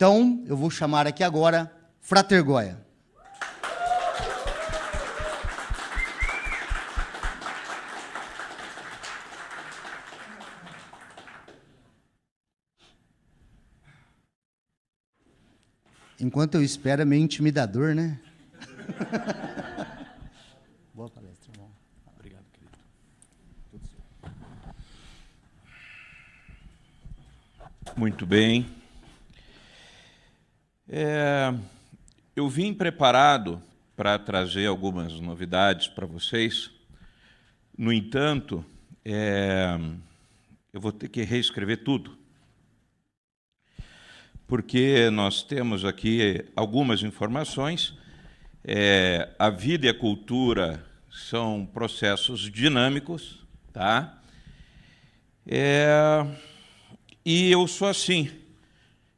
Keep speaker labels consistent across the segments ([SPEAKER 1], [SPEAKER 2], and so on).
[SPEAKER 1] Então, eu vou chamar aqui agora Frater Goya. Enquanto eu espero, é meio intimidador, né? Boa palestra, irmão.
[SPEAKER 2] Obrigado, querido. Muito bem. Eu vim preparado para trazer algumas novidades para vocês. No entanto, eu vou ter que reescrever tudo, porque nós temos aqui algumas informações. A vida e a cultura são processos dinâmicos, tá? E eu sou assim,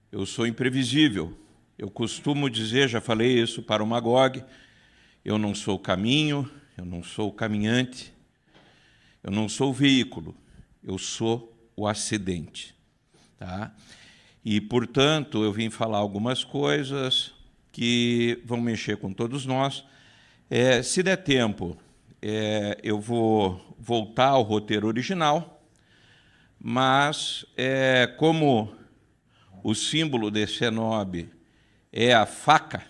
[SPEAKER 2] eu sou imprevisível. Eu costumo dizer, já falei isso para o Magog, eu não sou o caminho, eu não sou o caminhante, eu não sou o veículo, eu sou o acidente, tá? E, portanto, eu vim falar algumas coisas que vão mexer com todos nós. Se der tempo, eu vou voltar ao roteiro original, mas, como o símbolo de Cenobi é a faca,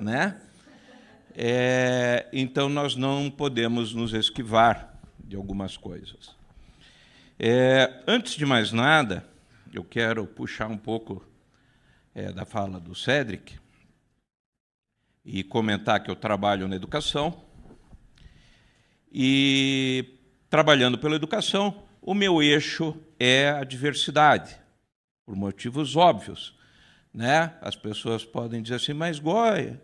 [SPEAKER 2] né? Então, nós não podemos nos esquivar de algumas coisas. Antes de mais nada, eu quero puxar um pouco da fala do Cédric e comentar que eu trabalho na educação. E, trabalhando pela educação, o meu eixo é a diversidade, por motivos óbvios, né? As pessoas podem dizer assim, mas Goya,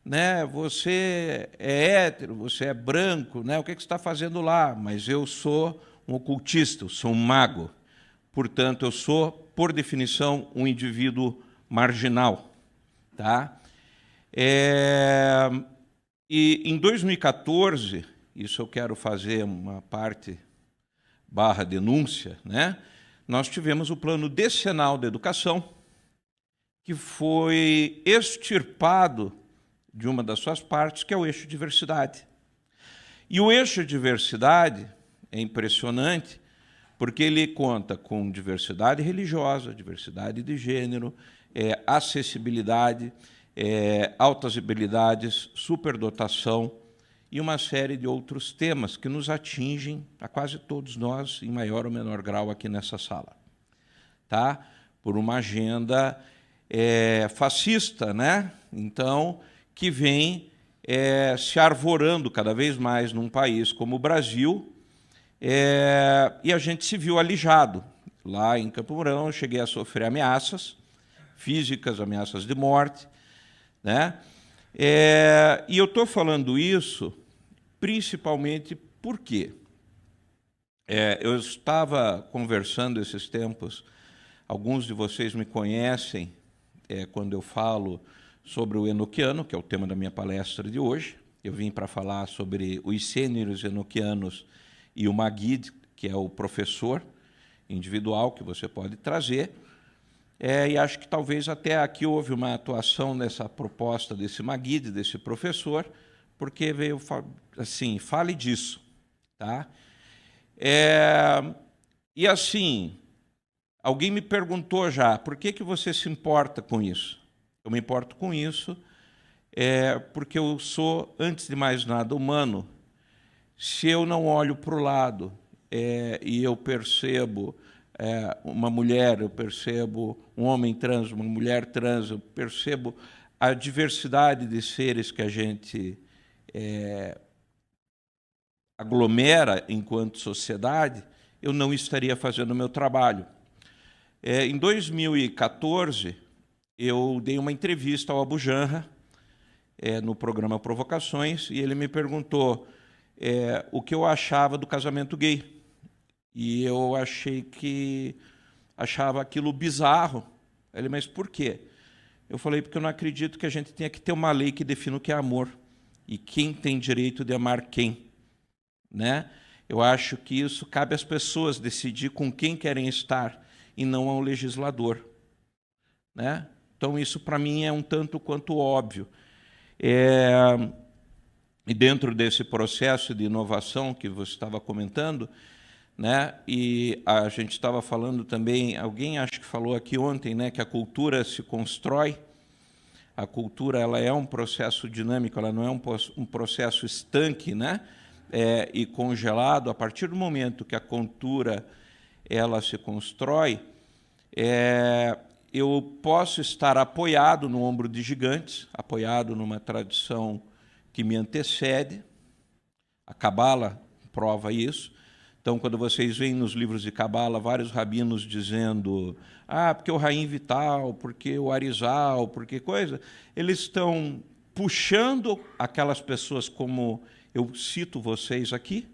[SPEAKER 2] né, você é hétero, você é branco, né, o que você está fazendo lá? Mas eu sou um ocultista, eu sou um mago. Portanto, eu sou, por definição, um indivíduo marginal, tá? E em 2014, isso eu quero fazer uma parte / denúncia, né? Nós tivemos o Plano Decenal da Educação, que foi extirpado de uma das suas partes, que é o eixo diversidade. E o eixo diversidade é impressionante, porque ele conta com diversidade religiosa, diversidade de gênero, acessibilidade, altas habilidades, superdotação e uma série de outros temas que nos atingem a quase todos nós, em maior ou menor grau, aqui nessa sala. Tá? Por uma agenda fascista, né? Então, que vem se arvorando cada vez mais num país como o Brasil, e a gente se viu alijado. Lá em Campo Mourão, eu cheguei a sofrer ameaças físicas, ameaças de morte, né? E eu estou falando isso principalmente porque eu estava conversando esses tempos, alguns de vocês me conhecem quando eu falo sobre o enoquiano, que é o tema da minha palestra de hoje. Eu vim para falar sobre os sêniores enoquianos e o Magid, que é o professor individual que você pode trazer. E acho que talvez até aqui houve uma atuação nessa proposta desse Magid, desse professor, porque veio assim, fale disso. Tá? E assim, alguém me perguntou já, por que você se importa com isso? Eu me importo com isso porque eu sou, antes de mais nada, humano. Se eu não olho para o lado e eu percebo uma mulher, eu percebo um homem trans, uma mulher trans, eu percebo a diversidade de seres que a gente aglomera enquanto sociedade, eu não estaria fazendo o meu trabalho. Em 2014, eu dei uma entrevista ao Abu Janra, no programa Provocações, e ele me perguntou o que eu achava do casamento gay. E eu achava aquilo bizarro. Ele, mas por quê? Eu falei, porque eu não acredito que a gente tenha que ter uma lei que defina o que é amor e quem tem direito de amar quem. Né? Eu acho que isso cabe às pessoas decidir com quem querem estar e não ao legislador. né? Então, isso para mim é um tanto quanto óbvio. E dentro desse processo de inovação que você estava comentando, né, e a gente estava falando também, alguém acho que falou aqui ontem, né, que a cultura se constrói. A cultura, ela é um processo dinâmico, ela não é um processo estanque, né, e congelado. A partir do momento que a cultura ela se constrói, eu posso estar apoiado no ombro de gigantes, apoiado numa tradição que me antecede. A Cabala prova isso. Então, quando vocês veem nos livros de Cabala vários rabinos dizendo porque o Raim Vital, porque o Arizal, porque coisa, eles estão puxando aquelas pessoas como eu cito vocês aqui,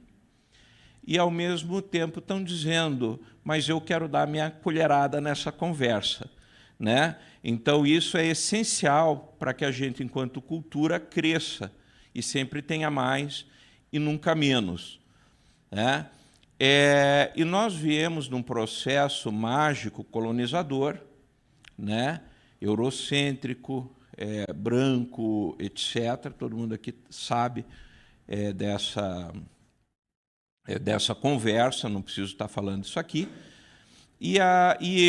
[SPEAKER 2] e, ao mesmo tempo, estão dizendo, mas eu quero dar minha colherada nessa conversa, né? Então, isso é essencial para que a gente, enquanto cultura, cresça e sempre tenha mais e nunca menos, né? E nós viemos num processo mágico colonizador, né? Eurocêntrico, branco, etc. Todo mundo aqui sabe dessa conversa, não preciso estar falando isso aqui. E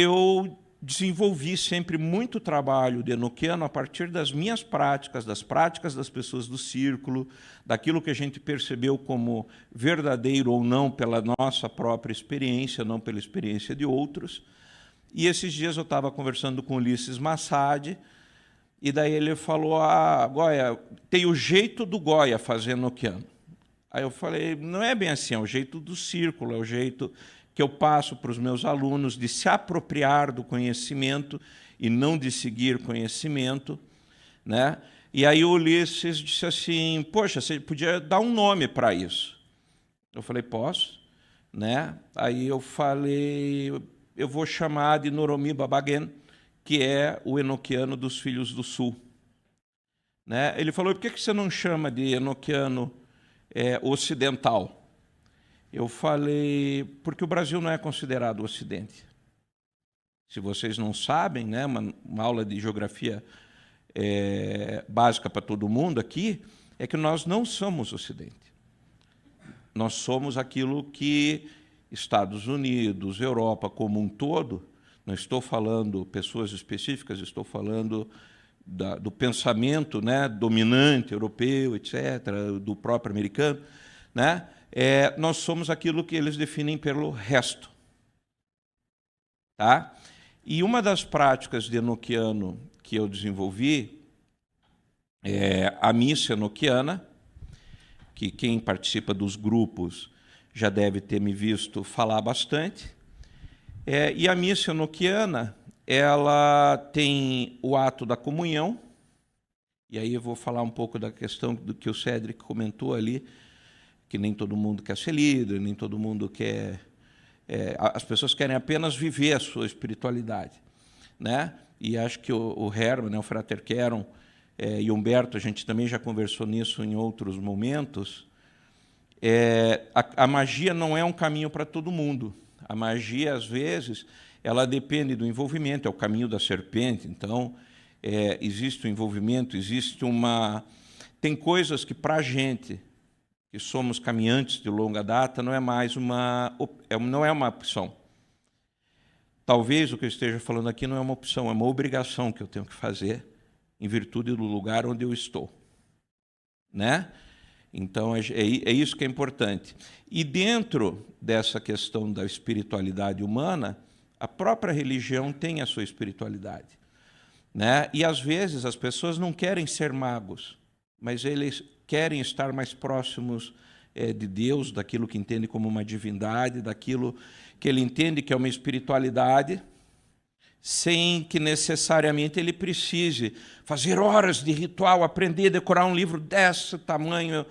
[SPEAKER 2] eu desenvolvi sempre muito trabalho de enoquiano a partir das minhas práticas, das práticas das pessoas do círculo, daquilo que a gente percebeu como verdadeiro ou não pela nossa própria experiência, não pela experiência de outros. E esses dias eu estava conversando com Ulisses Massad, e daí ele falou, Goya, tem o jeito do Goya fazer enoquiano. Aí eu falei, não é bem assim, é o jeito do círculo, é o jeito que eu passo para os meus alunos de se apropriar do conhecimento e não de seguir conhecimento, né? E aí o Ulisses disse assim, poxa, você podia dar um nome para isso. Eu falei, posso, né? Aí eu falei, eu vou chamar de Noromi Babagen, que é o enoquiano dos Filhos do Sul, né? Ele falou, por que você não chama de enoquiano ocidental? Eu falei, porque o Brasil não é considerado o Ocidente. Se vocês não sabem, né, uma aula de geografia básica para todo mundo aqui, é que nós não somos Ocidente. Nós somos aquilo que Estados Unidos, Europa como um todo, não estou falando pessoas específicas, estou falando do pensamento, né, dominante europeu, etc., do próprio americano, né? Nós somos aquilo que eles definem pelo resto. Tá? E uma das práticas de enoquiano que eu desenvolvi é a missa enoquiana, que quem participa dos grupos já deve ter me visto falar bastante. E a missa enoquiana, ela tem o ato da comunhão, e aí eu vou falar um pouco da questão do que o Cédric comentou ali, que nem todo mundo quer ser líder, nem todo mundo quer... as pessoas querem apenas viver a sua espiritualidade, né? E acho que o Herman, né, o Frater Keron e o Humberto, a gente também já conversou nisso em outros momentos. A magia não é um caminho para todo mundo. A magia, às vezes, ela depende do envolvimento, é o caminho da serpente. Então, existe o envolvimento, existe uma... Tem coisas que, para a gente, que somos caminhantes de longa data, não é mais não é uma opção. Talvez o que eu esteja falando aqui não é uma opção, é uma obrigação que eu tenho que fazer em virtude do lugar onde eu estou, né? Então, é isso que é importante. E dentro dessa questão da espiritualidade humana, a própria religião tem a sua espiritualidade, né? E, às vezes, as pessoas não querem ser magos, mas eles querem estar mais próximos de Deus, daquilo que entende como uma divindade, daquilo que ele entende que é uma espiritualidade, sem que necessariamente ele precise fazer horas de ritual, aprender, decorar um livro desse tamanho,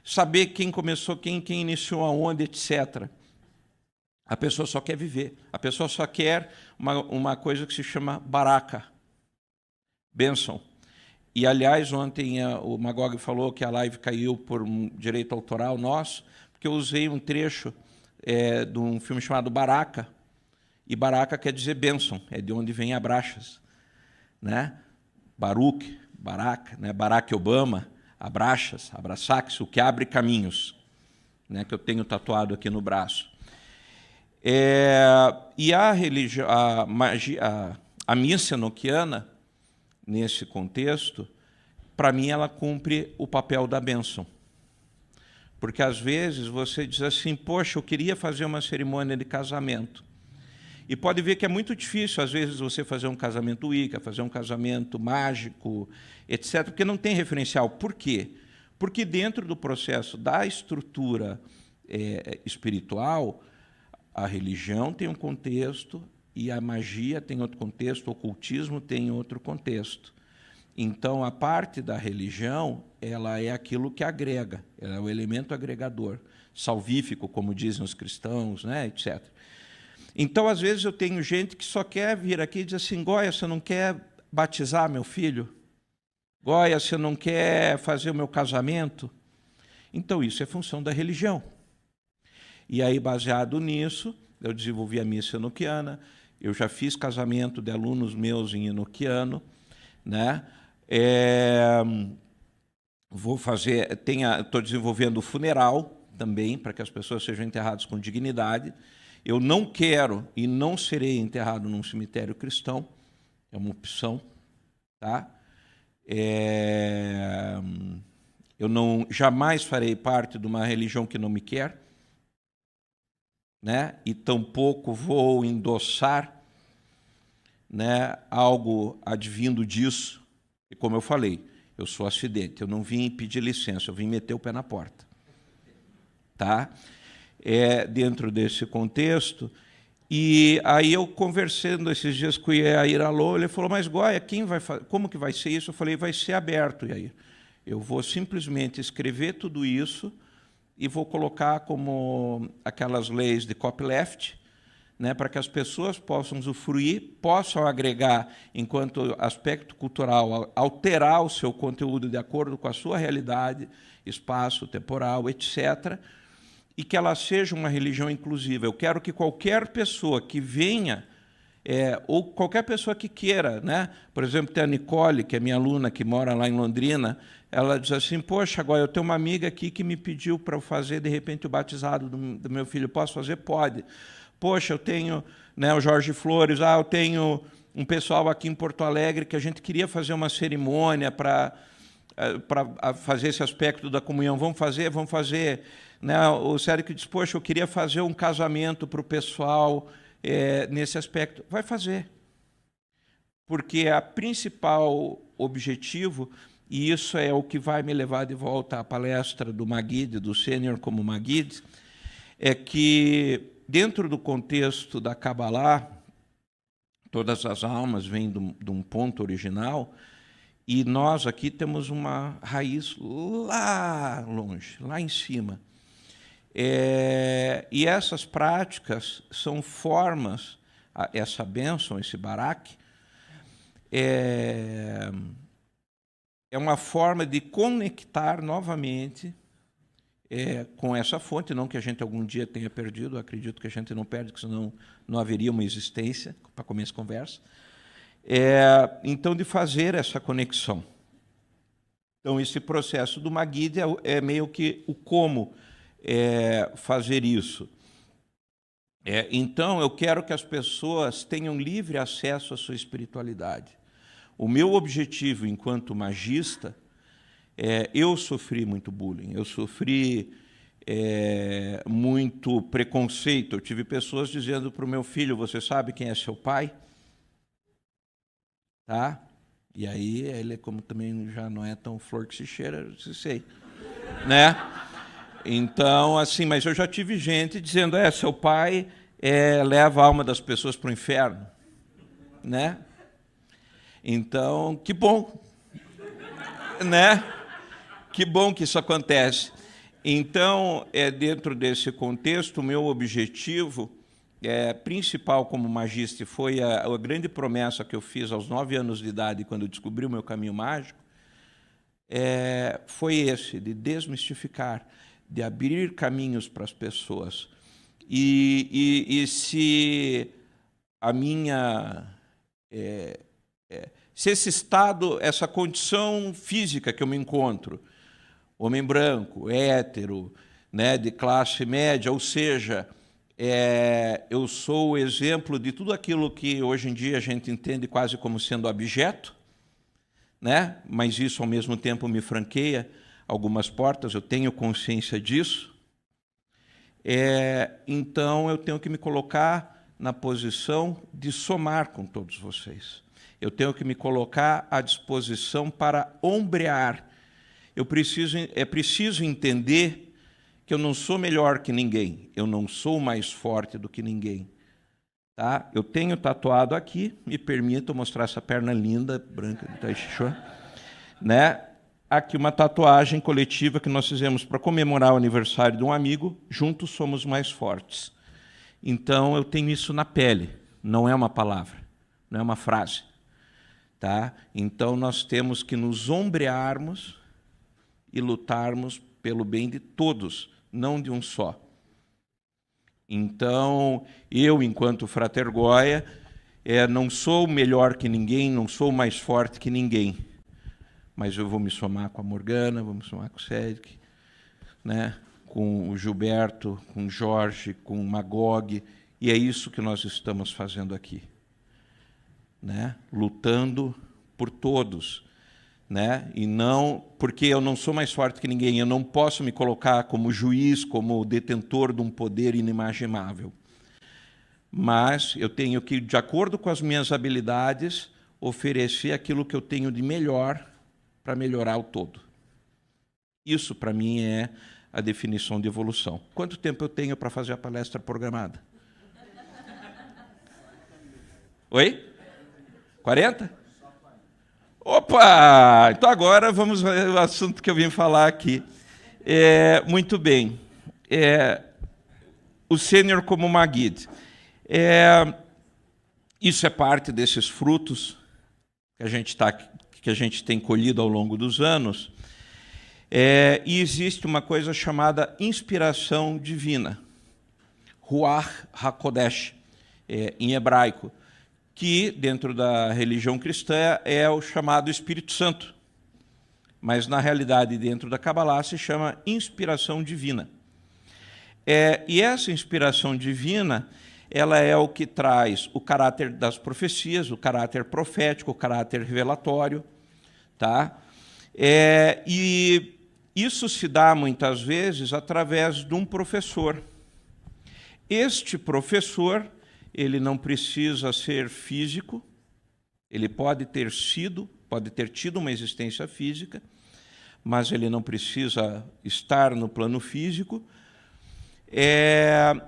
[SPEAKER 2] saber quem começou, quem iniciou aonde, etc. A pessoa só quer viver, a pessoa só quer uma coisa que se chama baraka, bênção. E, aliás, ontem o Magog falou que a live caiu por um direito autoral nosso, porque eu usei um trecho de um filme chamado Baraka, e Baraka quer dizer bênção, é de onde vem Abraxas. né? Barack, né? Barack Obama, Abraçax, o que abre caminhos, né? Que eu tenho tatuado aqui no braço. E a religião, a missa enoquiana, nesse contexto, para mim ela cumpre o papel da bênção. Porque às vezes você diz assim, poxa, eu queria fazer uma cerimônia de casamento. E pode ver que é muito difícil, às vezes, você fazer um casamento Wicca, fazer um casamento mágico, etc., porque não tem referencial. Por quê? Porque dentro do processo da estrutura espiritual, a religião tem um contexto e a magia tem outro contexto, o ocultismo tem outro contexto. Então, a parte da religião, ela é aquilo que agrega, ela é o elemento agregador, salvífico, como dizem os cristãos, né, etc. Então, às vezes, eu tenho gente que só quer vir aqui e dizer assim, Goya, você não quer batizar meu filho? Goya, você não quer fazer o meu casamento? Então, isso é função da religião. E aí, baseado nisso, eu desenvolvi a missa enoquiana, eu já fiz casamento de alunos meus em enoquiano, né? Estou desenvolvendo o funeral também, para que as pessoas sejam enterradas com dignidade. Eu não quero e não serei enterrado num cemitério cristão, é uma opção, tá? Eu jamais farei parte de uma religião que não me quer, né? E tampouco vou endossar, né, algo advindo disso. E como eu falei, eu sou acidente, eu não vim pedir licença, eu vim meter o pé na porta, tá? Dentro desse contexto. E aí eu conversando esses dias com o Yair Alô, ele falou, mas Goya, como que vai ser isso? Eu falei, vai ser aberto, Yair. Eu vou simplesmente escrever tudo isso e vou colocar como aquelas leis de copyleft, né, para que as pessoas possam usufruir, possam agregar, enquanto aspecto cultural, alterar o seu conteúdo de acordo com a sua realidade, espaço, temporal, etc., e que ela seja uma religião inclusiva. Eu quero que qualquer pessoa que venha, ou qualquer pessoa que queira, né? Por exemplo, tem a Nicole, que é minha aluna, que mora lá em Londrina, ela diz assim, poxa, agora eu tenho uma amiga aqui que me pediu para eu fazer, de repente, o batizado do meu filho. Posso fazer? Pode. Poxa, eu tenho, né, o Jorge Flores, eu tenho um pessoal aqui em Porto Alegre que a gente queria fazer uma cerimônia para fazer esse aspecto da comunhão. Vamos fazer. Né? O Sérgio diz, poxa, eu queria fazer um casamento para o pessoal nesse aspecto. Vai fazer. Porque a principal objetivo, e isso é o que vai me levar de volta à palestra do Maguide, do Sênior como Maguide, é que, dentro do contexto da Kabbalah, todas as almas vêm de um ponto original, e nós aqui temos uma raiz lá longe, lá em cima. E essas práticas são formas, essa bênção, esse barak, é uma forma de conectar novamente com essa fonte, não que a gente algum dia tenha perdido, acredito que a gente não perde, porque senão não haveria uma existência para começar a conversa. Então, de fazer essa conexão. Então, esse processo do Maguide é meio que o como fazer isso. Então, eu quero que as pessoas tenham livre acesso à sua espiritualidade. O meu objetivo, enquanto magista, eu sofri muito bullying, eu sofri muito preconceito. Eu tive pessoas dizendo para o meu filho, você sabe quem é seu pai? Tá? E aí, ele, como também já não é tão flor que se cheira, eu disse, sei. Né? Então, assim, mas eu já tive gente dizendo, seu pai leva a alma das pessoas para o inferno. Né? Então, que bom. Né? Que bom que isso acontece. Então, dentro desse contexto, o meu objetivo principal como magista, foi a grande promessa que eu fiz aos 9 anos de idade, quando eu descobri o meu caminho mágico, foi esse, de desmistificar, de abrir caminhos para as pessoas. E se a minha Se esse estado, essa condição física que eu me encontro, homem branco, hétero, né, de classe média, ou seja, eu sou o exemplo de tudo aquilo que hoje em dia a gente entende quase como sendo abjeto, né? Mas isso ao mesmo tempo me franqueia algumas portas, eu tenho consciência disso. Então eu tenho que me colocar na posição de somar com todos vocês. Eu tenho que me colocar à disposição para ombrear. É preciso entender que eu não sou melhor que ninguém, eu não sou mais forte do que ninguém. Tá? Eu tenho tatuado aqui, me permito mostrar essa perna linda, branca de Taixixô, né? Aqui uma tatuagem coletiva que nós fizemos para comemorar o aniversário de um amigo, juntos somos mais fortes. Então eu tenho isso na pele, não é uma palavra, não é uma frase. Tá? Então nós temos que nos ombrearmos e lutarmos pelo bem de todos, não de um só. Então, eu, enquanto Frater Goya, não sou melhor que ninguém, não sou mais forte que ninguém, mas eu vou me somar com a Morgana, vou me somar com o Cédric, né? Com o Gilberto, com o Jorge, com o Magog, e é isso que nós estamos fazendo aqui. Né? Lutando por todos, né? E não porque eu não sou mais forte que ninguém, eu não posso me colocar como juiz, como detentor de um poder inimaginável. Mas eu tenho que, de acordo com as minhas habilidades, oferecer aquilo que eu tenho de melhor para melhorar o todo. Isso, para mim, é a definição de evolução. Quanto tempo eu tenho para fazer a palestra programada? Oi? 40? Opa! Então agora vamos ao assunto que eu vim falar aqui. Muito bem. O sênior como Maguid. Isso é parte desses frutos que a gente tem colhido ao longo dos anos. E existe uma coisa chamada inspiração divina. Ruach HaKodesh, em hebraico, que, dentro da religião cristã, é o chamado Espírito Santo. Mas, na realidade, dentro da Kabbalah, se chama inspiração divina. E essa inspiração divina, ela é o que traz o caráter das profecias, o caráter profético, o caráter revelatório. Tá? E isso se dá, muitas vezes, através de um professor. Este professor, ele não precisa ser físico, ele pode ter tido uma existência física, mas ele não precisa estar no plano físico.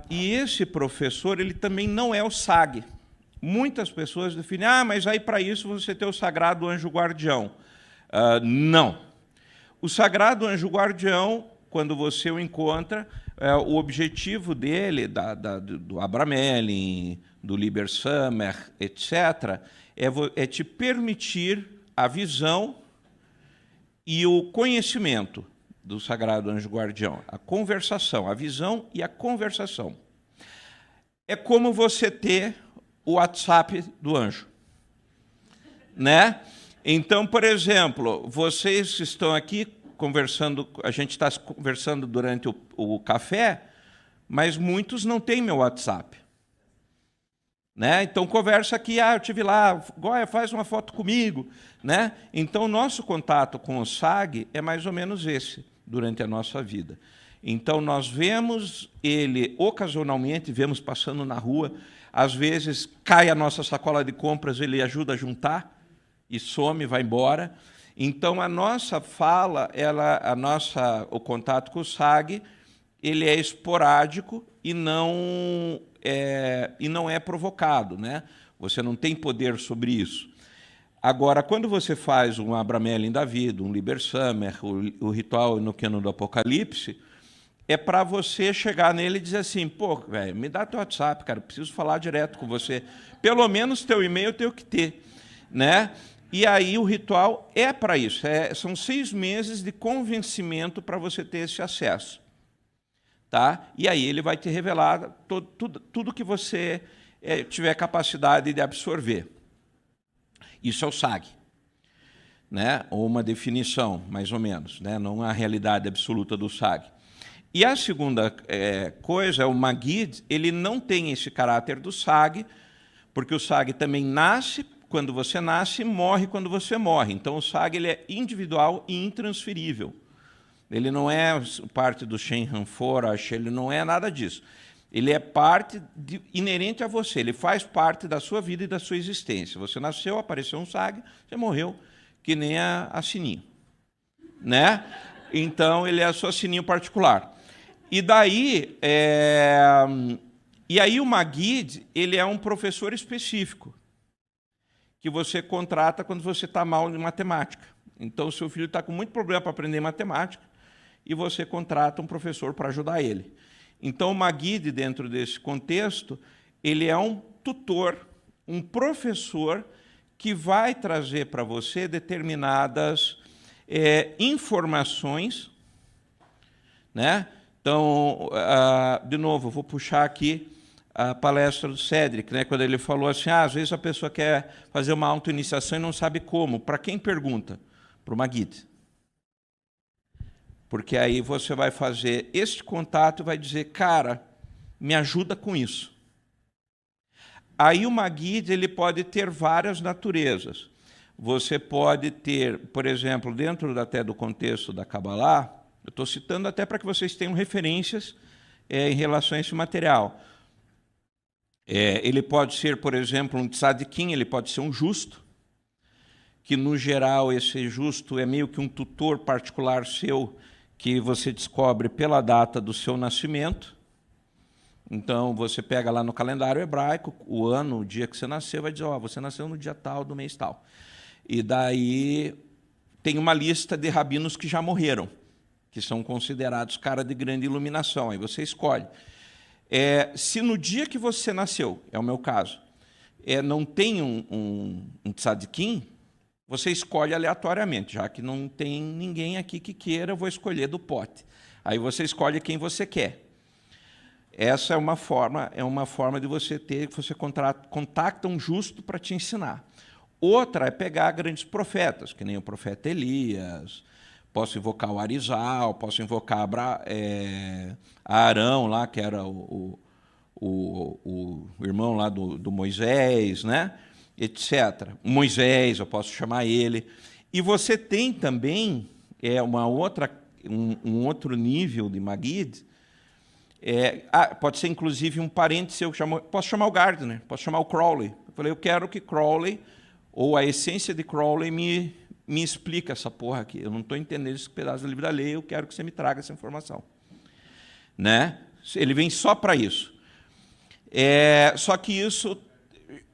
[SPEAKER 2] E esse professor, ele também não é o SAG. Muitas pessoas definem, mas aí para isso você tem o sagrado anjo guardião. Não. O sagrado anjo guardião, quando você o encontra, o objetivo dele, do Abramelin, do Liber Samer, etc., é te permitir a visão e o conhecimento do sagrado anjo guardião, a conversação, a visão e a conversação. É como você ter o WhatsApp do anjo, né? Então, por exemplo, vocês estão aqui conversando, a gente está conversando durante o café, mas muitos não têm meu WhatsApp. Né? Então, conversa aqui, eu estive lá, Goya, faz uma foto comigo. Né? Então, o nosso contato com o SAG é mais ou menos esse, durante a nossa vida. Então, nós vemos ele, ocasionalmente, vemos passando na rua, às vezes cai a nossa sacola de compras, ele ajuda a juntar, e some, vai embora. Então, a nossa fala, o contato com o SAG, ele é esporádico e não é provocado. Né? Você não tem poder sobre isso. Agora, quando você faz um Abramelin da vida, um Liber Samer, o ritual enoquiano do Apocalipse, é para você chegar nele e dizer assim, pô, velho, me dá teu WhatsApp, cara, eu preciso falar direto com você. Pelo menos teu e-mail eu tenho que ter. Né? E aí o ritual é para isso. São 6 meses de convencimento para você ter esse acesso. Tá? E aí ele vai te revelar tudo que você tiver capacidade de absorver. Isso é o SAG. né? Ou uma definição, mais ou menos, né? Não a realidade absoluta do SAG. E a segunda coisa, o Maguid, ele não tem esse caráter do SAG, porque o SAG também nasce quando você nasce e morre quando você morre. Então, o SAG ele é individual e intransferível. Ele não é parte do Shen Han Forash, ele não é nada disso. Ele é parte inerente a você, ele faz parte da sua vida e da sua existência. Você nasceu, apareceu um SAG, você morreu, que nem a Sininho. Né? Então, ele é a sua Sininho particular. E daí, o Maguid, ele é um professor específico, que você contrata quando você está mal em matemática. Então, o seu filho está com muito problema para aprender matemática, e você contrata um professor para ajudar ele. Então, o Maguid, dentro desse contexto, ele é um tutor, um professor que vai trazer para você determinadas informações, né? Então, de novo, eu vou puxar aqui a palestra do Cédric, né? Quando ele falou assim, às vezes a pessoa quer fazer uma autoiniciação e não sabe como. Para quem pergunta? Para o Maguid. Porque aí você vai fazer este contato e vai dizer, cara, me ajuda com isso. Aí o Maguid ele pode ter várias naturezas. Você pode ter, por exemplo, dentro até do contexto da Kabbalah, eu estou citando até para que vocês tenham referências em relação a esse material. Ele pode ser, por exemplo, um tzadikim, ele pode ser um justo, que, no geral, esse justo é meio que um tutor particular seu, que você descobre pela data do seu nascimento. Então, você pega lá no calendário hebraico, o ano, o dia que você nasceu, vai dizer, você nasceu no dia tal, do mês tal. E daí tem uma lista de rabinos que já morreram, que são considerados cara de grande iluminação. Aí você escolhe. Se no dia que você nasceu, é o meu caso, não tem um tzadikim, você escolhe aleatoriamente, já que não tem ninguém aqui que queira, eu vou escolher do pote. Aí você escolhe quem você quer. Essa é uma forma de você você contacta um justo para te ensinar. Outra é pegar grandes profetas, que nem o profeta Elias. Posso invocar o Arizal, posso invocar Arão, lá, que era o irmão lá do Moisés, né? Etc. Moisés, eu posso chamar ele. E você tem também um outro nível de Maguid. Pode ser, inclusive, um parente seu. Posso chamar o Gardner, posso chamar o Crowley. Eu falei, eu quero que Crowley, ou a essência de Crowley, me explica essa porra aqui. Eu não estou entendendo esse pedaço do livro da lei, eu quero que você me traga essa informação. Né? Ele vem só para isso. Só que isso...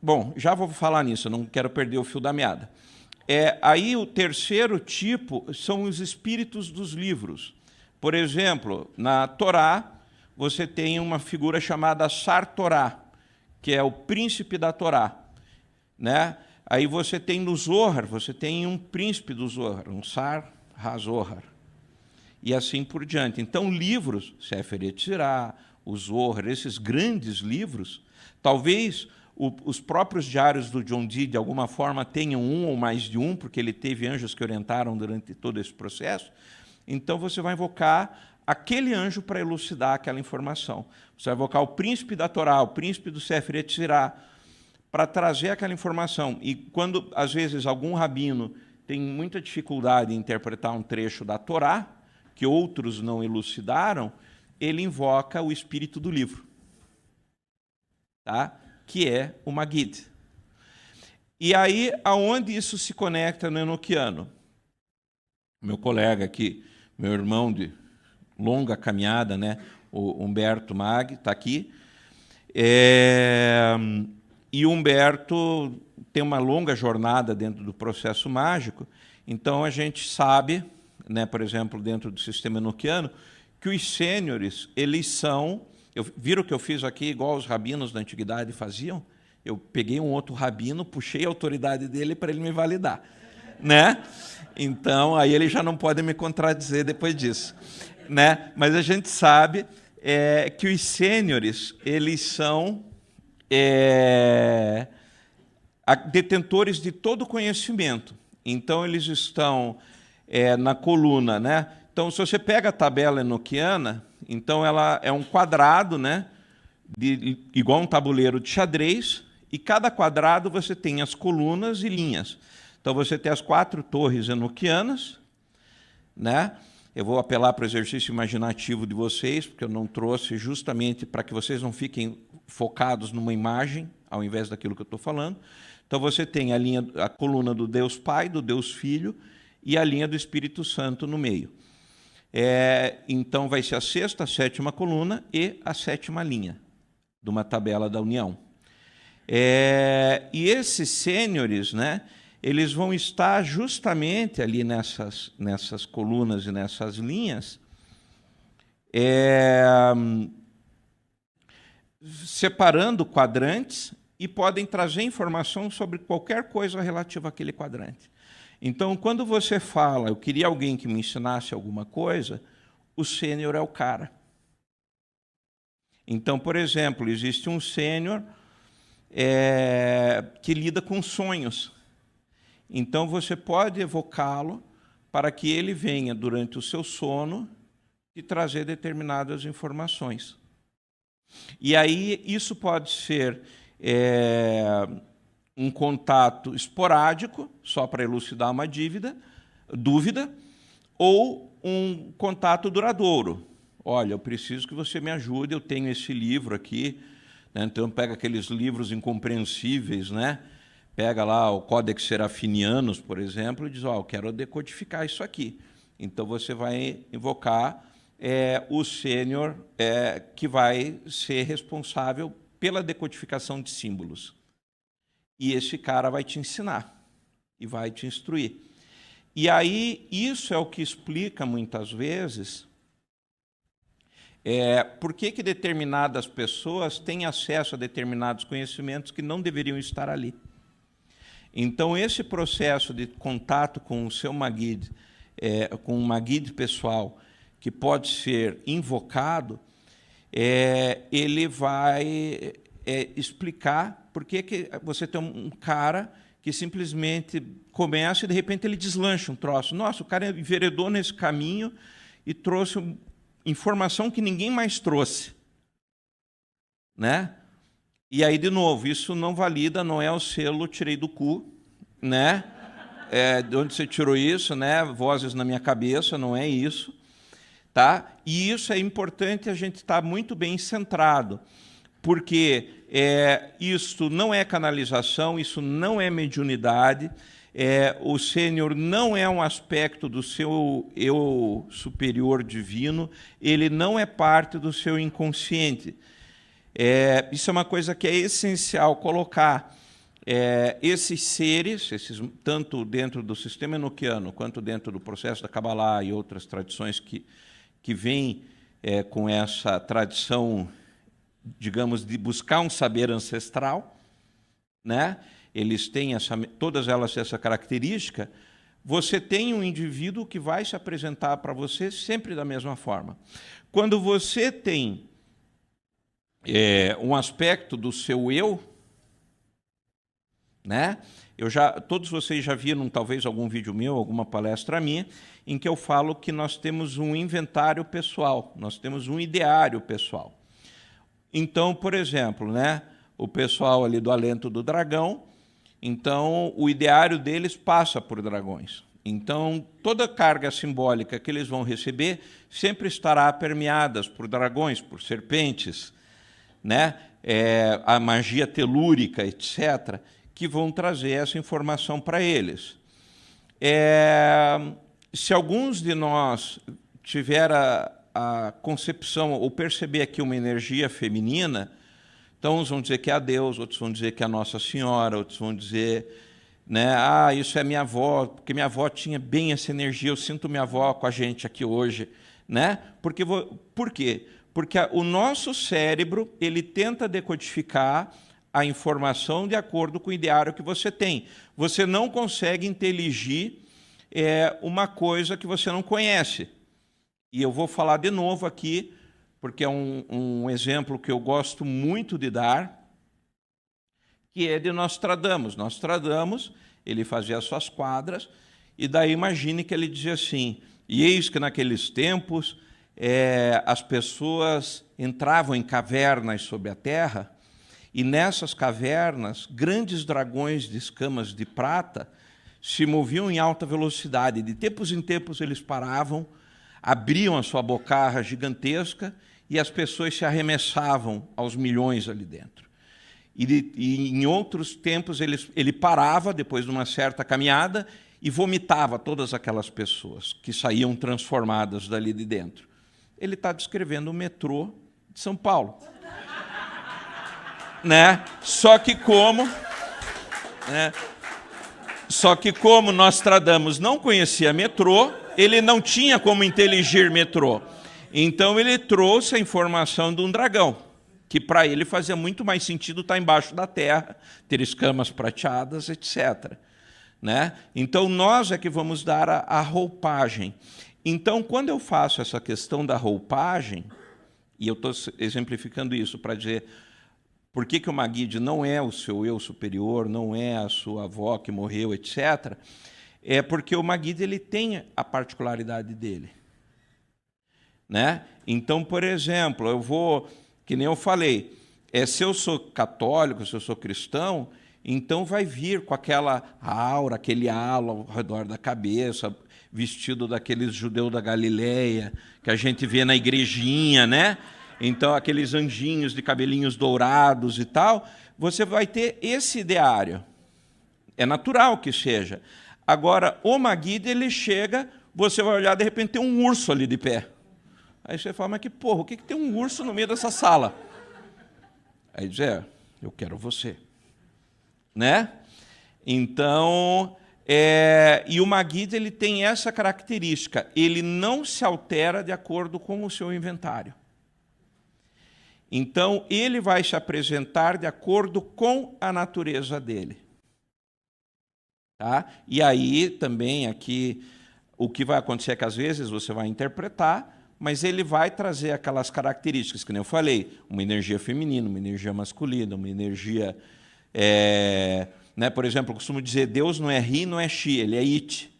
[SPEAKER 2] Bom, já vou falar nisso, eu não quero perder o fio da meada. Aí o terceiro tipo são os espíritos dos livros. Por exemplo, na Torá, você tem uma figura chamada Sartorá, que é o príncipe da Torá. Né? Aí você tem no Zohar, você tem um príncipe do Zohar, um Sar HaZohar. E assim por diante. Então, livros, Sefer Yetzirah, o Zohar, esses grandes livros, talvez os próprios diários do John Dee, de alguma forma, tenham um ou mais de um, porque ele teve anjos que orientaram durante todo esse processo. Então, você vai invocar aquele anjo para elucidar aquela informação. Você vai invocar o príncipe da Torá, o príncipe do Sefer Yetzirah, para trazer aquela informação. E quando, às vezes, algum rabino tem muita dificuldade em interpretar um trecho da Torá, que outros não elucidaram, ele invoca o espírito do livro, tá? Que é o Maguid. E aí, aonde isso se conecta no enoquiano? Meu colega aqui, meu irmão de longa caminhada, né? O Humberto Mag, está aqui. E o Humberto tem uma longa jornada dentro do processo mágico, então a gente sabe, né, por exemplo, dentro do sistema enoquiano, que os sêniores, eles são... Viram o que eu fiz aqui, igual os rabinos da antiguidade faziam? Eu peguei um outro rabino, puxei a autoridade dele para ele me validar. Né? Então, aí ele já não pode me contradizer depois disso. Né? Mas a gente sabe que os sêniores, eles são detentores de todo conhecimento. Então, eles estão na coluna, né? Então, se você pega a tabela enoquiana, então ela é um quadrado, né? Igual um tabuleiro de xadrez, e cada quadrado você tem as colunas e linhas. Então, você tem as 4 torres enoquianas, né? Eu vou apelar para o exercício imaginativo de vocês, porque eu não trouxe justamente para que vocês não fiquem focados numa imagem, ao invés daquilo que eu estou falando. Então, você tem a coluna do Deus Pai, do Deus Filho, e a linha do Espírito Santo no meio. Então, vai ser a 6ª, a 7ª coluna e a 7ª linha de uma tabela da união. E esses sêniores, né, eles vão estar justamente ali nessas colunas e nessas linhas, separando quadrantes e podem trazer informação sobre qualquer coisa relativa àquele quadrante. Então, quando você fala, eu queria alguém que me ensinasse alguma coisa, o sênior é o cara. Então, por exemplo, existe um sênior que lida com sonhos. Então, você pode evocá-lo para que ele venha, durante o seu sono, e trazer determinadas informações. E aí, isso pode ser um contato esporádico, só para elucidar uma dúvida, ou um contato duradouro. Olha, eu preciso que você me ajude, eu tenho esse livro aqui, né? Então pega aqueles livros incompreensíveis, né? Pega lá o Codex Serafinianus, por exemplo, e diz, eu quero decodificar isso aqui. Então você vai invocar o sênior que vai ser responsável pela decodificação de símbolos. E esse cara vai te ensinar e vai te instruir. E aí, isso é o que explica, muitas vezes, por que determinadas pessoas têm acesso a determinados conhecimentos que não deveriam estar ali. Então, esse processo de contato com o seu Maguid, com um Maguid pessoal, que pode ser invocado, ele vai explicar por que você tem um cara que simplesmente começa e, de repente, ele deslancha um troço. Nossa, o cara enveredou nesse caminho e trouxe informação que ninguém mais trouxe, né? E aí, de novo, isso não valida, não é o selo tirei do cu, né? De onde você tirou isso, né? Vozes na minha cabeça, não é isso, tá? E isso é importante a gente estar muito bem centrado, porque isso não é canalização, isso não é mediunidade, o sênior não é um aspecto do seu eu superior divino, ele não é parte do seu inconsciente. Isso é uma coisa que é essencial colocar. Esses seres, tanto dentro do sistema enoquiano, quanto dentro do processo da Kabbalah e outras tradições que vêm com essa tradição, digamos, de buscar um saber ancestral, né? Eles têm todas elas essa característica. Você tem um indivíduo que vai se apresentar para você sempre da mesma forma. Quando você tem um aspecto do seu eu, né? Todos vocês já viram talvez algum vídeo meu, alguma palestra minha, em que eu falo que nós temos um inventário pessoal, nós temos um ideário pessoal. Então, por exemplo, né, o pessoal ali do Alento do Dragão, então o ideário deles passa por dragões. Então, toda carga simbólica que eles vão receber sempre estará permeada por dragões, por serpentes, né, a magia telúrica, etc., que vão trazer essa informação para eles. Se alguns de nós tiver a concepção ou perceber aqui uma energia feminina, então uns vão dizer que é a Deus, outros vão dizer que é a Nossa Senhora, outros vão dizer, né, isso é minha avó, porque minha avó tinha bem essa energia, eu sinto minha avó com a gente aqui hoje, né? Por quê? Porque o nosso cérebro, ele tenta decodificar a informação de acordo com o ideário que você tem. Você não consegue inteligir uma coisa que você não conhece. E eu vou falar de novo aqui, porque é um exemplo que eu gosto muito de dar, que é de Nostradamus. Nostradamus ele fazia as suas quadras, e daí imagine que ele dizia assim: e eis que naqueles tempos as pessoas entravam em cavernas sob a terra, e nessas cavernas, grandes dragões de escamas de prata se moviam em alta velocidade. De tempos em tempos eles paravam, abriam a sua bocarra gigantesca e as pessoas se arremessavam aos milhões ali dentro. E em outros tempos ele parava, depois de uma certa caminhada, e vomitava todas aquelas pessoas que saíam transformadas dali de dentro. Ele está descrevendo o metrô de São Paulo. Né? Só que como Nostradamus não conhecia metrô, ele não tinha como inteligir metrô. Então ele trouxe a informação de um dragão, que para ele fazia muito mais sentido estar embaixo da terra, ter escamas prateadas, etc. Né? Então nós é que vamos dar a roupagem. Então, quando eu faço essa questão da roupagem, e eu estou exemplificando isso para dizer por que o Magid não é o seu eu superior, não é a sua avó que morreu, etc., é porque o Magid ele tem a particularidade dele. Né? Então, por exemplo, eu vou, que nem eu falei, se eu sou católico, se eu sou cristão, então vai vir com aquela aura, aquele halo ao redor da cabeça, vestido daqueles judeus da Galileia, que a gente vê na igrejinha, né? Então, aqueles anjinhos de cabelinhos dourados e tal, você vai ter esse ideário. É natural que seja. Agora, o Magid, ele chega, você vai olhar, de repente tem um urso ali de pé. Aí você fala, mas que porra, o que tem um urso no meio dessa sala? Aí diz, eu quero você. Né? Então, e o Magid, ele tem essa característica, ele não se altera de acordo com o seu inventário. Então, ele vai se apresentar de acordo com a natureza dele. Tá? E aí, também, aqui, o que vai acontecer é que, às vezes, você vai interpretar, mas ele vai trazer aquelas características, que nem eu falei, uma energia feminina, uma energia masculina, uma energia... né? Por exemplo, eu costumo dizer, Deus não é Ri, não é Xi, ele é It.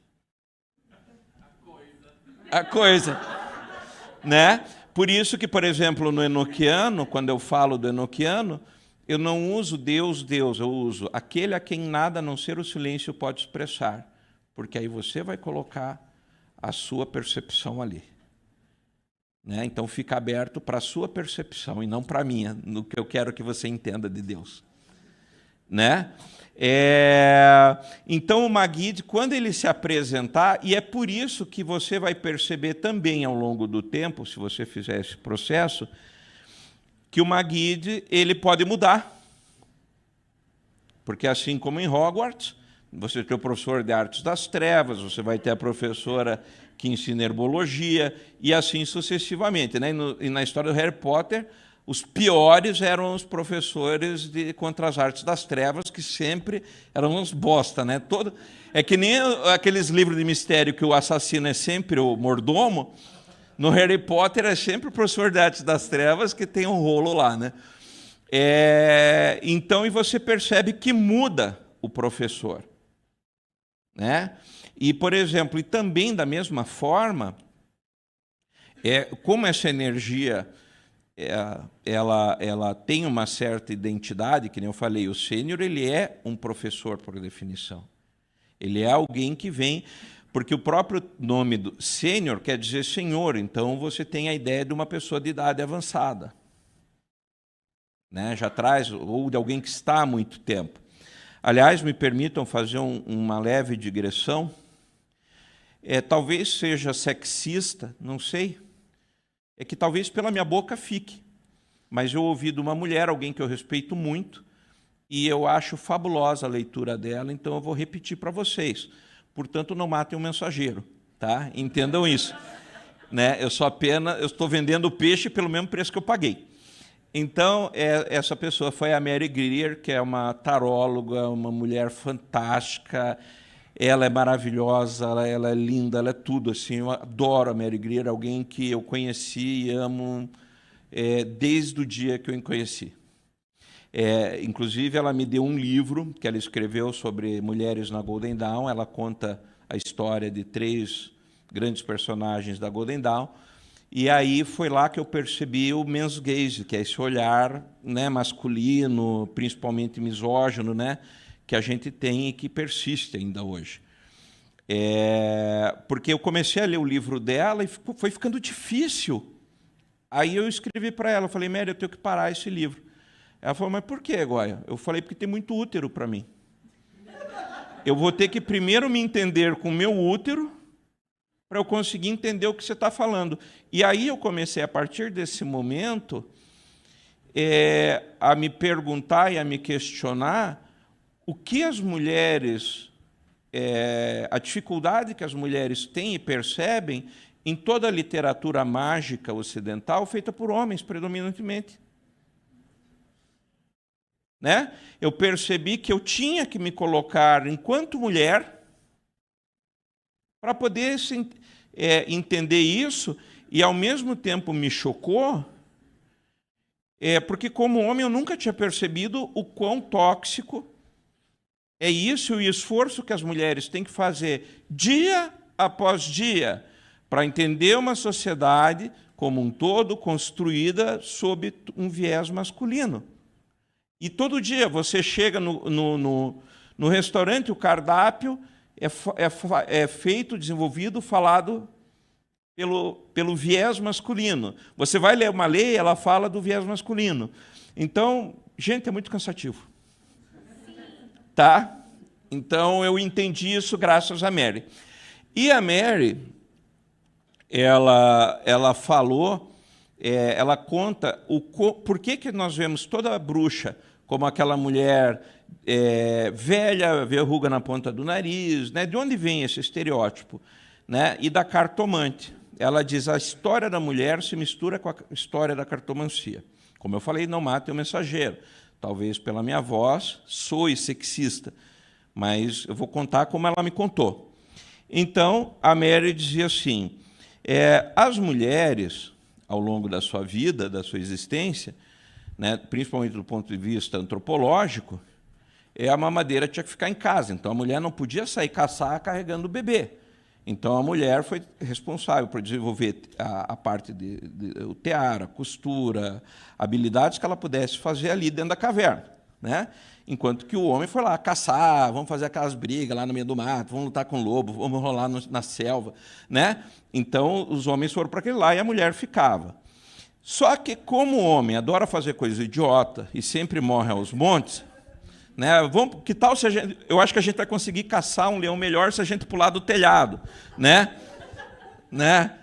[SPEAKER 2] A coisa. Né? Por isso que, por exemplo, no enoquiano, quando eu falo do enoquiano, eu não uso Deus, eu uso aquele a quem nada a não ser o silêncio pode expressar, porque aí você vai colocar a sua percepção ali. Né? Então fica aberto para a sua percepção e não para a minha, no que eu quero que você entenda de Deus. Né? Então o Magid, quando ele se apresentar, e é por isso que você vai perceber também ao longo do tempo, se você fizer esse processo, que o Magid ele pode mudar. Porque assim como em Hogwarts, você tem o professor de artes das trevas, você vai ter a professora que ensina herbologia, e assim sucessivamente. Né? E na história do Harry Potter, os piores eram os professores contra as artes das trevas, que sempre eram uns bosta. Né? É que nem aqueles livros de mistério que o assassino é sempre o mordomo, no Harry Potter é sempre o professor de artes das trevas que tem um rolo lá. Né? Então, e você percebe que muda o professor. Né? E, por exemplo, e também da mesma forma, como essa energia ela tem uma certa identidade, que nem eu falei, o sênior ele é um professor por definição. Ele é alguém que vem, porque o próprio nome do sênior quer dizer senhor, então você tem a ideia de uma pessoa de idade avançada. Né? Já traz, ou de alguém que está há muito tempo. Aliás, me permitam fazer uma leve digressão. Talvez seja sexista, não sei. É que talvez pela minha boca fique. Mas eu ouvi de uma mulher, alguém que eu respeito muito, e eu acho fabulosa a leitura dela, então eu vou repetir para vocês. Portanto, não matem o mensageiro. Tá? Entendam isso. Né? Eu estou vendendo o peixe pelo mesmo preço que eu paguei. Então, essa pessoa foi a Mary Greer, que é uma taróloga, uma mulher fantástica. Ela é maravilhosa, ela é linda, ela é tudo. Assim, eu adoro a Mary Greer, alguém que eu conheci e amo desde o dia que eu a conheci. Inclusive, ela me deu um livro que ela escreveu sobre mulheres na Golden Dawn. Ela conta a história de 3 grandes personagens da Golden Dawn. E aí foi lá que eu percebi o men's gaze, que é esse olhar, né, masculino, principalmente misógino, né, que a gente tem e que persiste ainda hoje. Porque eu comecei a ler o livro dela e foi ficando difícil. Aí eu escrevi para ela, eu falei, Mary, eu tenho que parar esse livro. Ela falou, mas por quê, Goya? Eu falei, porque tem muito útero para mim. Eu vou ter que primeiro me entender com o meu útero para eu conseguir entender o que você está falando. E aí eu comecei, a partir desse momento, a me perguntar e a me questionar o que as mulheres, a dificuldade que as mulheres têm e percebem em toda a literatura mágica ocidental feita por homens, predominantemente. Né? Eu percebi que eu tinha que me colocar enquanto mulher para poder entender isso, e ao mesmo tempo me chocou, porque como homem eu nunca tinha percebido o quão tóxico é isso, o esforço que as mulheres têm que fazer dia após dia para entender uma sociedade como um todo construída sob um viés masculino. E todo dia você chega no restaurante, o cardápio é feito, desenvolvido, falado pelo viés masculino. Você vai ler uma lei, ela fala do viés masculino. Então, gente, é muito cansativo. Tá? Então, eu entendi isso graças a Mary. E a Mary, ela falou, ela conta por que nós vemos toda a bruxa como aquela mulher velha, verruga na ponta do nariz, né? De onde vem esse estereótipo? Né? E da cartomante. Ela diz, a história da mulher se mistura com a história da cartomancia. Como eu falei, não matem o mensageiro. Talvez pela minha voz soe sexista, mas eu vou contar como ela me contou. Então, a Mary dizia assim, as mulheres, ao longo da sua vida, da sua existência, né, principalmente do ponto de vista antropológico, a mamadeira tinha que ficar em casa. Então, a mulher não podia sair caçar carregando o bebê. Então, a mulher foi responsável por desenvolver a parte o tear, a costura, habilidades que ela pudesse fazer ali dentro da caverna. Né? Enquanto que o homem foi lá caçar, vamos fazer aquelas brigas lá no meio do mato, vamos lutar com o lobo, vamos rolar na selva. Né? Então, os homens foram para aquele lá e a mulher ficava. Só que, como o homem adora fazer coisa idiota e sempre morre aos montes, né, que tal se eu acho que a gente vai conseguir caçar um leão melhor se a gente pular do telhado. Né?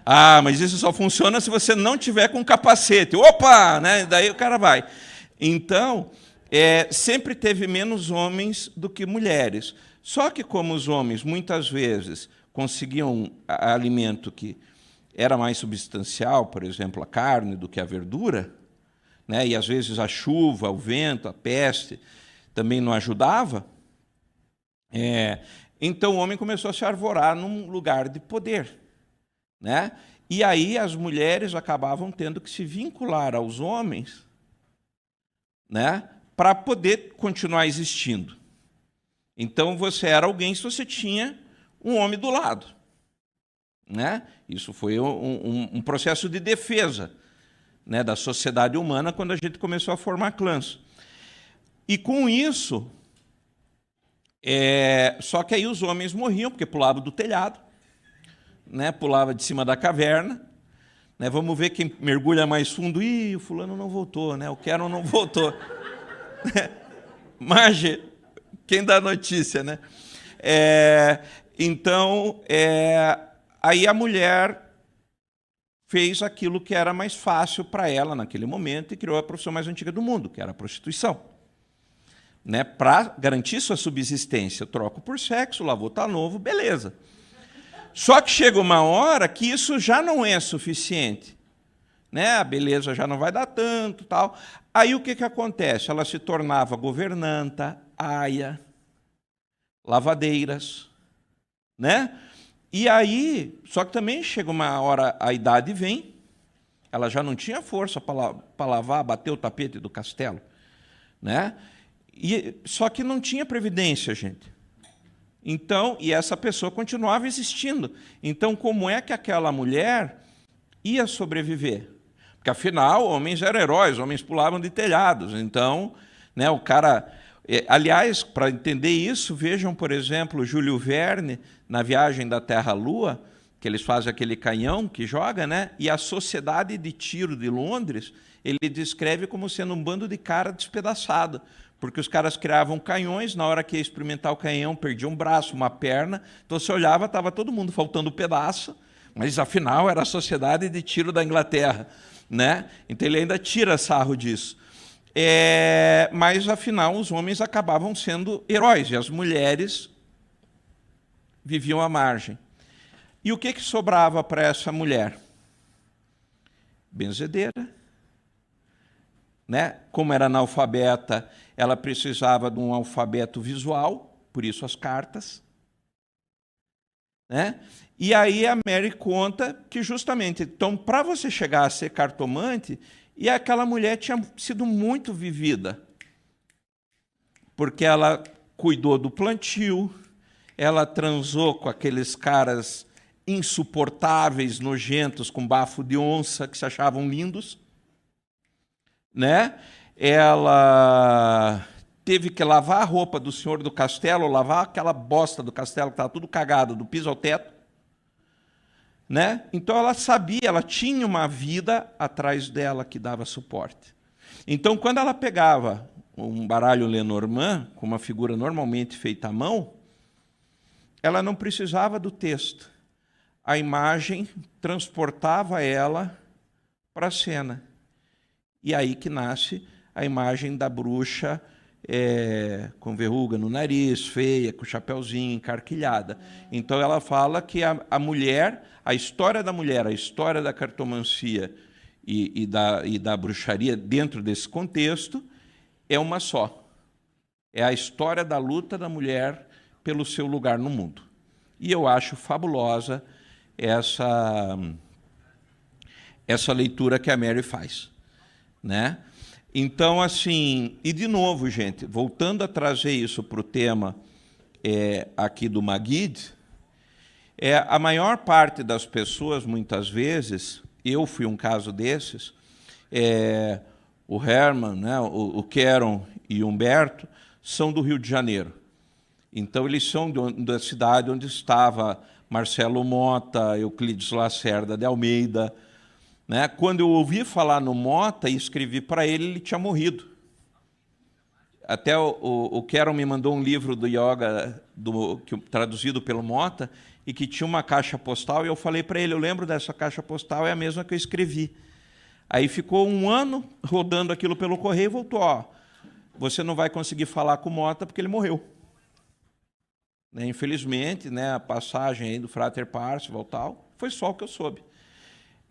[SPEAKER 2] Ah, mas isso só funciona se você não tiver com capacete. Opa! Né? Daí o cara vai. Então, sempre teve menos homens do que mulheres. Só que, como os homens, muitas vezes, conseguiam alimento que era mais substancial, por exemplo, a carne, do que a verdura, né? E às vezes a chuva, o vento, a peste também não ajudava, então o homem começou a se arvorar num lugar de poder. Né? E aí as mulheres acabavam tendo que se vincular aos homens, né? Para poder continuar existindo. Então você era alguém se você tinha um homem do lado. Né? Isso foi um processo de defesa, né, da sociedade humana quando a gente começou a formar clãs. E com isso, só que aí os homens morriam, porque pulavam do telhado, né, pulava de cima da caverna. Né, vamos ver quem mergulha mais fundo. Ih, o fulano não voltou, né, o Quero não voltou. Marge, quem dá notícia, né? Então, aí a mulher fez aquilo que era mais fácil para ela naquele momento e criou a profissão mais antiga do mundo, que era a prostituição. Né? Para garantir sua subsistência, eu troco por sexo, lá vou estar novo, beleza. Só que chega uma hora que isso já não é suficiente. Né? A beleza já não vai dar tanto, tal. Aí o que acontece? Ela se tornava governanta, aia, lavadeiras, né? E aí, só que também chega uma hora, a idade vem, ela já não tinha força para lavar, bater o tapete do castelo. né? Só que não tinha previdência, gente. Então, e essa pessoa continuava existindo. Então, como é que aquela mulher ia sobreviver? Porque, afinal, homens eram heróis, homens pulavam de telhados. Então, né, o cara... Aliás, para entender isso, vejam, por exemplo, Júlio Verne, na Viagem da Terra à Lua, que eles fazem aquele canhão que joga, né? E a Sociedade de Tiro de Londres, ele descreve como sendo um bando de cara despedaçado, porque os caras criavam canhões, na hora que ia experimentar o canhão, perdia um braço, uma perna, então você olhava, estava todo mundo faltando um pedaço, mas afinal era a Sociedade de Tiro da Inglaterra, né? Então ele ainda tira sarro disso. Mas, afinal, os homens acabavam sendo heróis e as mulheres viviam à margem. E o que sobrava para essa mulher? Benzedeira. Né? Como era analfabeta, ela precisava de um alfabeto visual, por isso as cartas. Né? E aí a Mary conta que, justamente, então, para você chegar a ser cartomante, e aquela mulher tinha sido muito vivida, porque ela cuidou do plantio, ela transou com aqueles caras insuportáveis, nojentos, com bafo de onça, que se achavam lindos, né? Ela teve que lavar a roupa do senhor do castelo, lavar aquela bosta do castelo que estava tudo cagado, do piso ao teto, né? Então ela sabia, ela tinha uma vida atrás dela que dava suporte. Então, quando ela pegava um baralho Lenormand, com uma figura normalmente feita à mão, ela não precisava do texto. A imagem transportava ela para a cena. E aí que nasce a imagem da bruxa com verruga no nariz, feia, com chapéuzinho, encarquilhada. Então ela fala que a mulher, a história da mulher, a história da cartomancia e da bruxaria dentro desse contexto é uma só. É a história da luta da mulher pelo seu lugar no mundo. E eu acho fabulosa essa leitura que a Mary faz, né? Então, assim, e de novo, gente, voltando a trazer isso para o tema aqui do Magid, a maior parte das pessoas, muitas vezes, eu fui um caso desses, o Herman, né, o Keron e o Humberto, são do Rio de Janeiro. Então, eles são da cidade onde estava Marcelo Mota, Euclides Lacerda de Almeida, né? Quando eu ouvi falar no Mota e escrevi para ele, ele tinha morrido. Até o Keron me mandou um livro do yoga traduzido pelo Mota e que tinha uma caixa postal, e eu falei para ele, eu lembro dessa caixa postal, é a mesma que eu escrevi. Aí ficou um ano rodando aquilo pelo correio e voltou, você não vai conseguir falar com o Mota porque ele morreu. Né? Infelizmente, né, a passagem aí do Frater Parzival tal, foi só o que eu soube.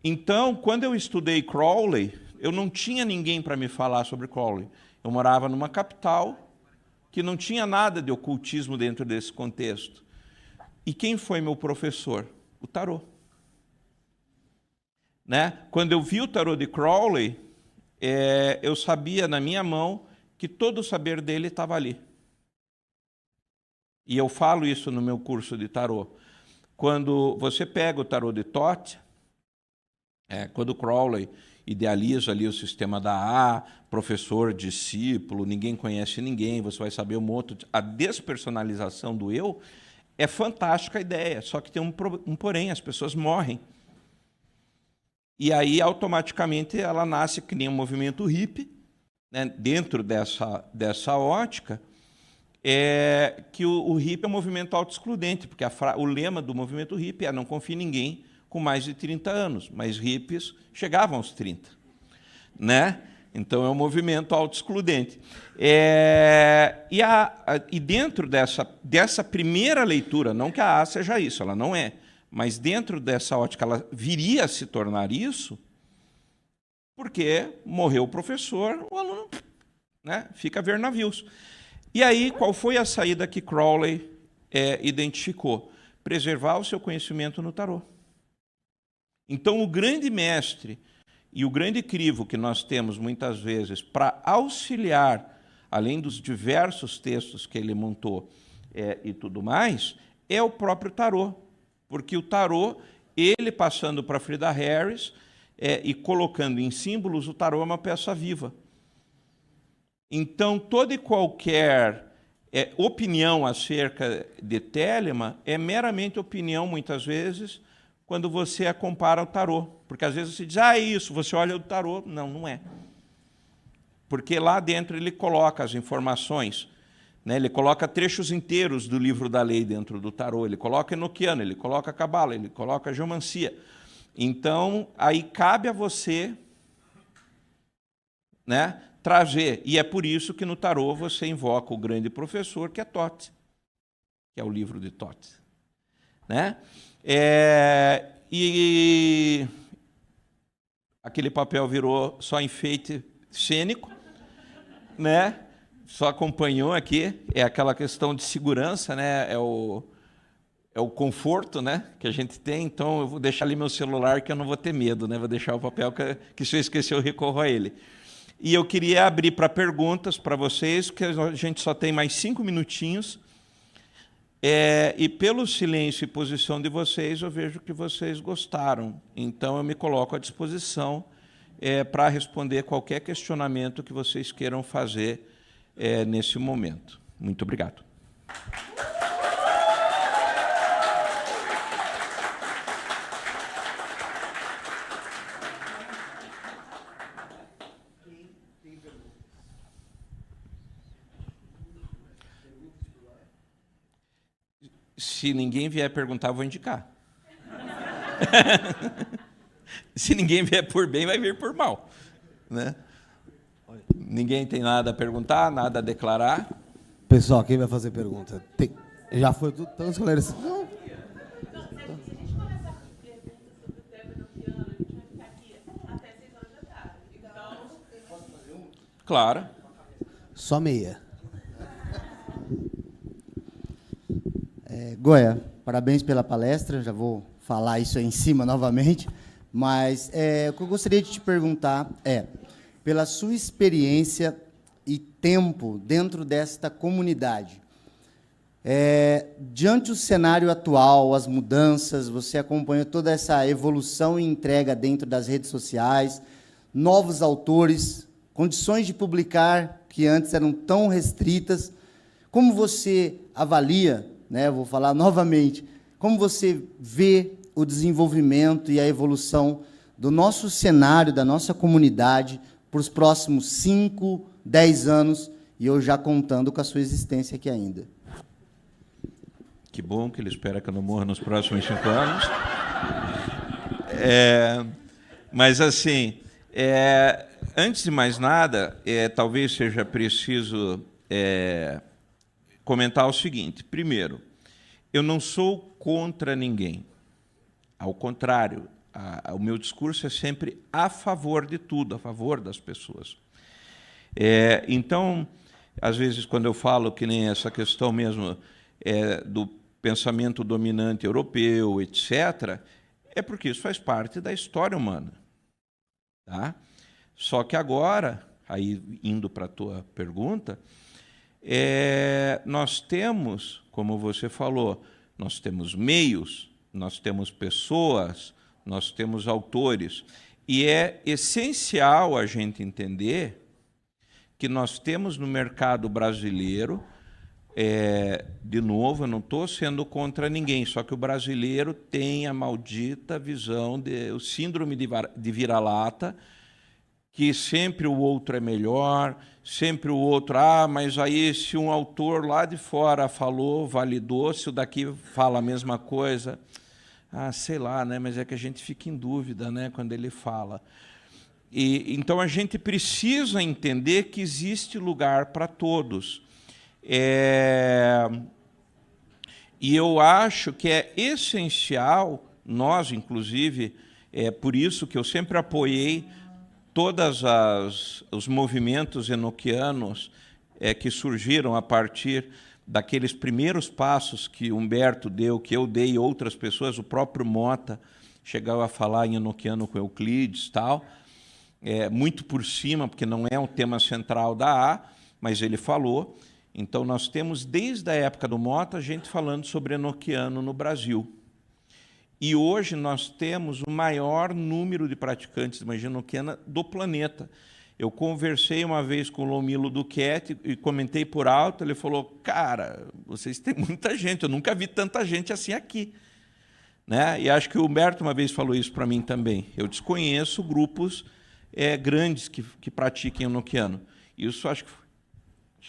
[SPEAKER 2] Então, quando eu estudei Crowley, eu não tinha ninguém para me falar sobre Crowley. Eu morava numa capital que não tinha nada de ocultismo dentro desse contexto. E quem foi meu professor? O tarô. Né? Quando eu vi o tarô de Crowley, eu sabia na minha mão que todo o saber dele estava ali. E eu falo isso no meu curso de tarô. Quando você pega o tarô de Thoth, quando Crowley idealiza ali o sistema da A, professor, discípulo, ninguém conhece ninguém, você vai saber um outro... A despersonalização do eu é fantástica a ideia, só que tem um porém, as pessoas morrem. E aí, automaticamente, ela nasce que nem um movimento hippie, né? Dentro dessa ótica, que o hippie é um movimento autoexcludente, porque o lema do movimento hippie é não confie em ninguém com mais de 30 anos, mas hippies chegavam aos 30. Né? Então, é um movimento autoexcludente. E dentro dessa primeira leitura, não que a A seja isso, ela não é, mas dentro dessa ótica, ela viria a se tornar isso, porque morreu o professor, o aluno, né, fica a ver navios. E aí, qual foi a saída que Crowley identificou? Preservar o seu conhecimento no tarô. Então, o grande mestre e o grande crivo que nós temos, muitas vezes, para auxiliar além dos diversos textos que ele montou e tudo mais, é o próprio tarô. Porque o tarô, ele passando para Frida Harris e colocando em símbolos, o tarô é uma peça viva. Então, toda e qualquer opinião acerca de Telemann é meramente opinião, muitas vezes, quando você a compara ao tarô. Porque, às vezes, você diz, é isso, você olha o tarô. Não, não é. Porque lá dentro ele coloca as informações, né? Ele coloca trechos inteiros do livro da lei dentro do tarô, ele coloca enoquiano, ele coloca cabala, ele coloca geomancia. Então, aí cabe a você, né, trazer. E é por isso que no tarô você invoca o grande professor, que é Thoth, que é o livro de Thoth. Né? E aquele papel virou só enfeite cênico, né? Só acompanhou aqui, é aquela questão de segurança, né? É o conforto, né, que a gente tem. Então, eu vou deixar ali meu celular, que eu não vou ter medo, né? Vou deixar o papel, que se eu esquecer, eu recorro a ele. E eu queria abrir para perguntas para vocês, porque a gente só tem mais 5 minutinhos. E pelo silêncio e posição de vocês, eu vejo que vocês gostaram. Então, eu me coloco à disposição para responder qualquer questionamento que vocês queiram fazer nesse momento. Muito obrigado. Se ninguém vier perguntar, eu vou indicar. Se ninguém vier por bem, vai vir por mal. Né? Ninguém tem nada a perguntar, nada a declarar?
[SPEAKER 3] Pessoal, quem vai fazer pergunta? Já foi tudo tão esclarecido. Não.
[SPEAKER 2] Claro.
[SPEAKER 3] Só meia.
[SPEAKER 1] Goya, parabéns pela palestra, já vou falar isso aí em cima novamente, mas o que eu gostaria de te perguntar pela sua experiência e tempo dentro desta comunidade, diante do cenário atual, as mudanças, você acompanha toda essa evolução e entrega dentro das redes sociais, novos autores, condições de publicar que antes eram tão restritas, como você avalia, né, vou falar novamente, como você vê o desenvolvimento e a evolução do nosso cenário, da nossa comunidade, para os próximos 5, 10 anos, e eu já contando com a sua existência aqui ainda?
[SPEAKER 2] Que bom que ele espera que eu não morra nos próximos 5 anos. Mas, assim, antes de mais nada, talvez seja preciso comentar o seguinte. Primeiro, eu não sou contra ninguém. Ao contrário, o meu discurso é sempre a favor de tudo, a favor das pessoas. Então, às vezes, quando eu falo que nem essa questão mesmo do pensamento dominante europeu, etc., é porque isso faz parte da história humana. Tá? Só que agora, aí indo para a tua pergunta, nós temos, como você falou, nós temos meios, nós temos pessoas, nós temos autores, e é essencial a gente entender que nós temos no mercado brasileiro, de novo, eu não estou sendo contra ninguém, só que o brasileiro tem a maldita visão, o síndrome de vira-lata, que sempre o outro é melhor, sempre o outro, mas aí se um autor lá de fora falou, validou, se o daqui fala a mesma coisa, sei lá, né? Mas é que a gente fica em dúvida, né, quando ele fala. Então a gente precisa entender que existe lugar para todos. E eu acho que é essencial, nós, inclusive, por isso que eu sempre apoiei todos os movimentos enoquianos que surgiram a partir daqueles primeiros passos que Humberto deu, que eu dei, outras pessoas, o próprio Mota chegou a falar em enoquiano com Euclides, tal, muito por cima, porque não é um tema central da A, mas ele falou. Então, nós temos, desde a época do Mota, gente falando sobre enoquiano no Brasil. E hoje nós temos o maior número de praticantes de magia enoquiana do planeta. Eu conversei uma vez com o Lomilo Duquette e comentei por alto, ele falou, cara, vocês têm muita gente, eu nunca vi tanta gente assim aqui. Né? E acho que o Humberto uma vez falou isso para mim também. Eu desconheço grupos grandes que pratiquem enoquiano. Isso acho que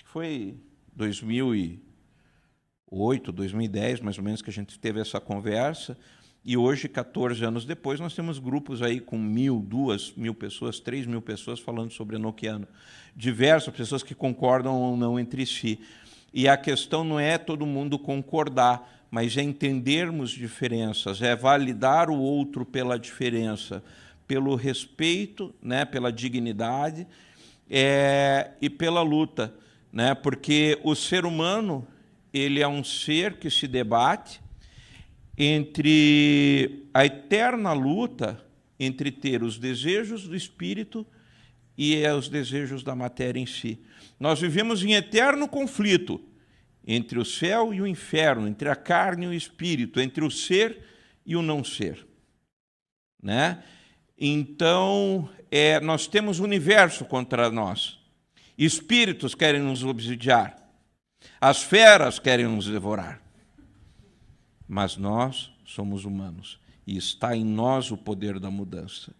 [SPEAKER 2] foi 2008, 2010, mais ou menos, que a gente teve essa conversa. E hoje, 14 anos depois, nós temos grupos aí com 1.000, 2.000 pessoas, 3.000 pessoas falando sobre enoquiano. Diversas pessoas que concordam ou não entre si. E a questão não é todo mundo concordar, mas é entendermos diferenças, é validar o outro pela diferença, pelo respeito, né, pela dignidade e pela luta. Né, porque o ser humano ele é um ser que se debate entre a eterna luta entre ter os desejos do espírito e os desejos da matéria em si. Nós vivemos em eterno conflito entre o céu e o inferno, entre a carne e o espírito, entre o ser e o não ser. Né? Então, nós temos o universo contra nós. Espíritos querem nos obsidiar. As feras querem nos devorar. Mas nós somos humanos e está em nós o poder da mudança.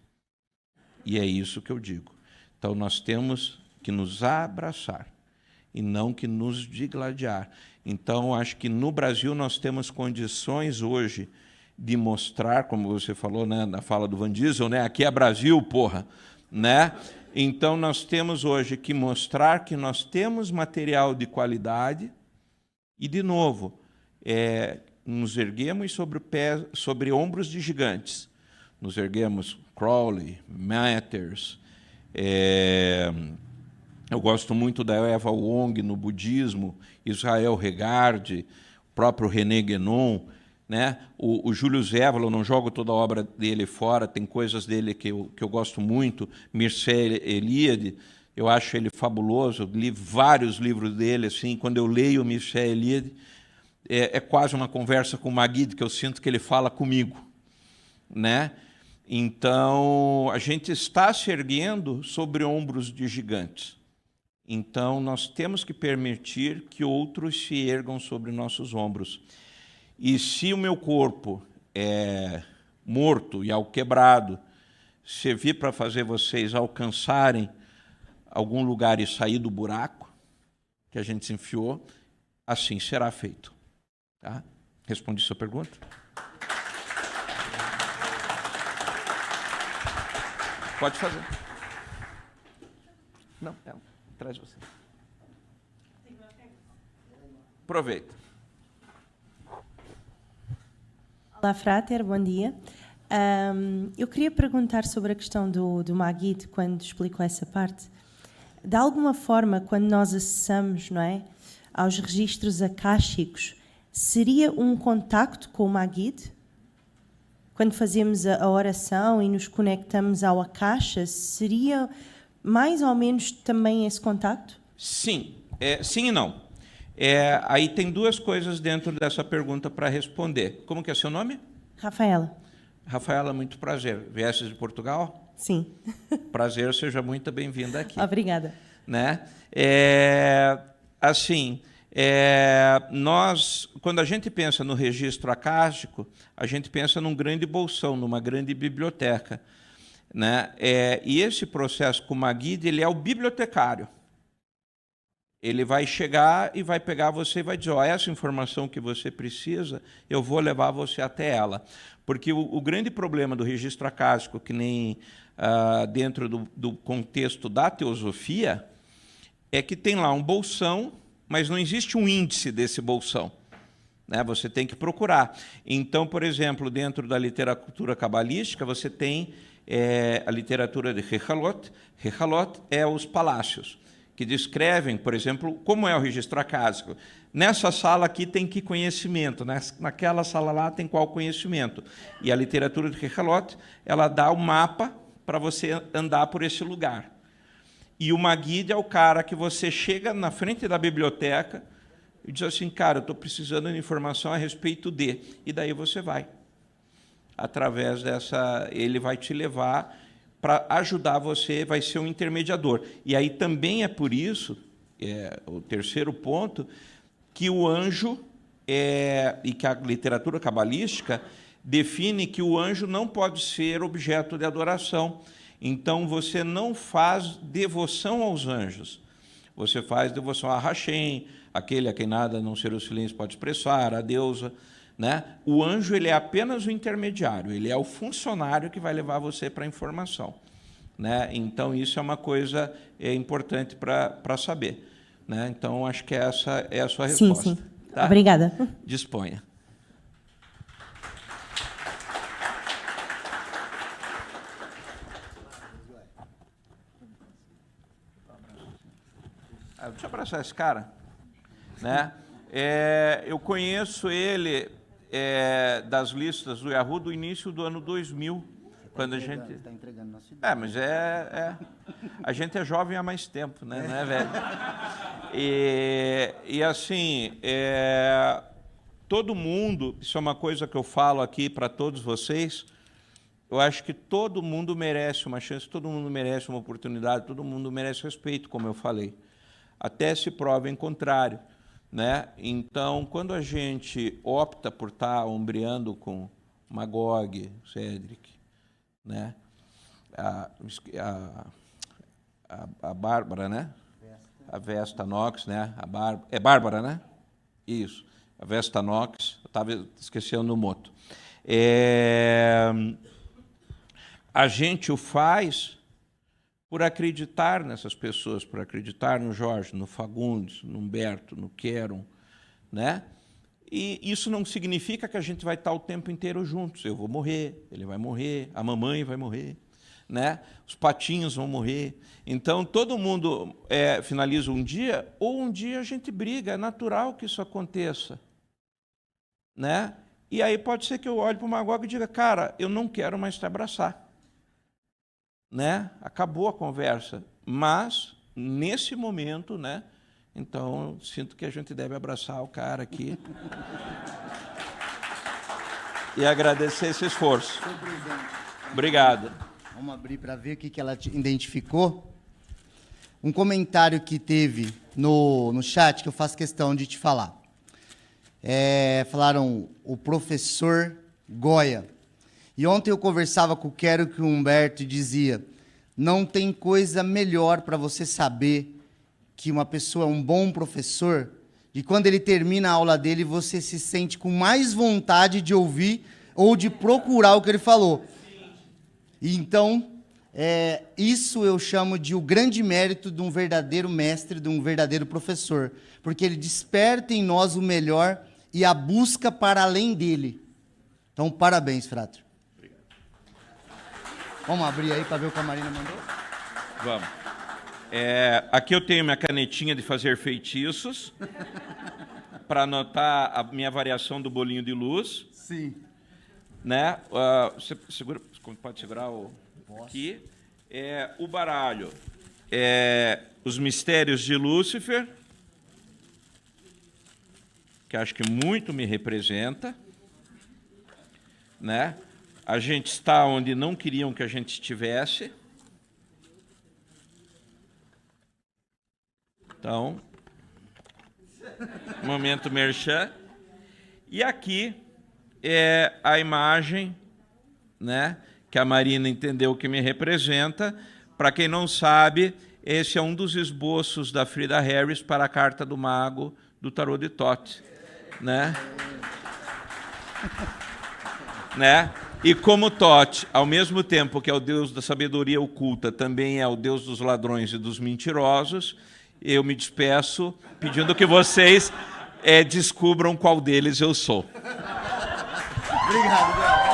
[SPEAKER 2] E é isso que eu digo. Então, nós temos que nos abraçar e não que nos digladiar. Então, acho que no Brasil nós temos condições hoje de mostrar, como você falou, né, na fala do Van Diesel, né, aqui é Brasil, porra, né? Então, nós temos hoje que mostrar que nós temos material de qualidade e, de novo, nos erguemos sobre ombros de gigantes. Nos erguemos Crowley, Matters. Eu gosto muito da Eva Wong no budismo, Israel Regard, o próprio René Guénon. Né? O Júlio Zévalo, eu não jogo toda a obra dele fora, tem coisas dele que eu gosto muito. Mircea Eliade, eu acho ele fabuloso, eu li vários livros dele. Assim, quando eu leio Mircea Eliade, é quase uma conversa com o Magid, que eu sinto que ele fala comigo. Né? Então, a gente está se erguendo sobre ombros de gigantes. Então, nós temos que permitir que outros se ergam sobre nossos ombros. E se o meu corpo é morto e alquebrado servir para fazer vocês alcançarem algum lugar e sair do buraco que a gente se enfiou, assim será feito. Tá? Respondi sua pergunta? Pode fazer. Não, traz você. Aproveita.
[SPEAKER 4] Olá, Frater, bom dia. Eu queria perguntar sobre a questão do Magid, quando explicou essa parte. De alguma forma, quando nós acessamos, não é, aos registros akáshicos, seria um contacto com o Magid? Quando fazemos a oração e nos conectamos ao Akasha, seria mais ou menos também esse contacto?
[SPEAKER 2] Sim, sim e não. Aí tem duas coisas dentro dessa pergunta para responder. Como que é seu nome?
[SPEAKER 4] Rafaela.
[SPEAKER 2] Rafaela, muito prazer. Viesses de Portugal?
[SPEAKER 4] Sim.
[SPEAKER 2] Prazer, seja muito bem-vinda aqui.
[SPEAKER 4] Obrigada.
[SPEAKER 2] Né? Nós, quando a gente pensa no registro acástico, a gente pensa num grande bolsão, numa grande biblioteca. Né? E esse processo com o Magid, ele é o bibliotecário. Ele vai chegar e vai pegar você e vai dizer, essa informação que você precisa, eu vou levar você até ela. Porque o grande problema do registro acástico, que nem dentro do contexto da teosofia, é que tem lá um bolsão, mas não existe um índice desse bolsão. Né? Você tem que procurar. Então, por exemplo, dentro da literatura cabalística, você tem a literatura de Rehalot. Rehalot é os palácios, que descrevem, por exemplo, como é o registro acásico. Nessa sala aqui tem que conhecimento, naquela sala lá tem qual conhecimento. E a literatura de Rehalot, ela dá o mapa para você andar por esse lugar. E o Maguide é o cara que você chega na frente da biblioteca e diz assim, cara, eu estou precisando de informação a respeito de... E daí você vai. Através dessa... Ele vai te levar para ajudar você, vai ser um intermediador. E aí também é por isso, o terceiro ponto, que o anjo, e que a literatura cabalística define que o anjo não pode ser objeto de adoração. Então, você não faz devoção aos anjos. Você faz devoção a Hashem, aquele a quem nada não ser o silêncio pode expressar, a deusa. Né? O anjo ele é apenas o intermediário, ele é o funcionário que vai levar você para a informação. Né? Então, isso é uma coisa importante para saber. Né? Então, acho que essa é a sua resposta.
[SPEAKER 4] Sim.
[SPEAKER 2] Tá?
[SPEAKER 4] Obrigada.
[SPEAKER 2] Disponha. Deixa eu abraçar esse cara. Né? Eu conheço ele das listas do Yahoo do início do ano 2000, quando a gente...
[SPEAKER 1] Está entregando nossa ideia.
[SPEAKER 2] Mas a gente é jovem há mais tempo, né? Não é, velho? E assim, todo mundo, isso é uma coisa que eu falo aqui para todos vocês, eu acho que todo mundo merece uma chance, todo mundo merece uma oportunidade, todo mundo merece respeito, como eu falei. Até se prova em contrário. Né? Então, quando a gente opta por estar ombreando com Magog, Cedric, né? a Bárbara, né? A Vesta Nox, né? É Bárbara, né? Isso, a Vesta Nox, eu estava esquecendo o moto. A gente o faz por acreditar nessas pessoas, por acreditar no Jorge, no Fagundes, no Humberto, no Queron, né? E isso não significa que a gente vai estar o tempo inteiro juntos. Eu vou morrer, ele vai morrer, a mamãe vai morrer, né? Os patinhos vão morrer. Então, todo mundo finaliza um dia, ou um dia a gente briga, é natural que isso aconteça. Né? E aí pode ser que eu olhe para o Magog e diga, cara, eu não quero mais te abraçar. Né? Acabou a conversa, mas nesse momento, né? Então eu sinto que a gente deve abraçar o cara aqui e agradecer esse esforço. Obrigado.
[SPEAKER 1] Vamos abrir para ver o que ela identificou. Um comentário que teve no chat que eu faço questão de te falar. Falaram o professor Goya. E ontem eu conversava com o Quero que o Humberto dizia, não tem coisa melhor para você saber que uma pessoa é um bom professor, e quando ele termina a aula dele, você se sente com mais vontade de ouvir ou de procurar o que ele falou. E então, isso eu chamo de o grande mérito de um verdadeiro mestre, de um verdadeiro professor, porque ele desperta em nós o melhor e a busca para além dele. Então, parabéns, Frater. Vamos abrir aí para ver o que a Marina mandou?
[SPEAKER 2] Vamos. Aqui eu tenho minha canetinha de fazer feitiços para anotar a minha variação do bolinho de luz.
[SPEAKER 1] Sim.
[SPEAKER 2] Né? Você segura, pode segurar aqui. O baralho. Os mistérios de Lúcifer, que acho que muito me representa. Né? A gente está onde não queriam que a gente estivesse. Então, momento merchan. E aqui é a imagem, né, que a Marina entendeu que me representa. Para quem não sabe, esse é um dos esboços da Frida Harris para a Carta do Mago do Tarot de Thoth. Né? Né? E como Thoth, ao mesmo tempo que é o deus da sabedoria oculta, também é o deus dos ladrões e dos mentirosos, eu me despeço pedindo que vocês descubram qual deles eu sou.
[SPEAKER 1] Obrigado.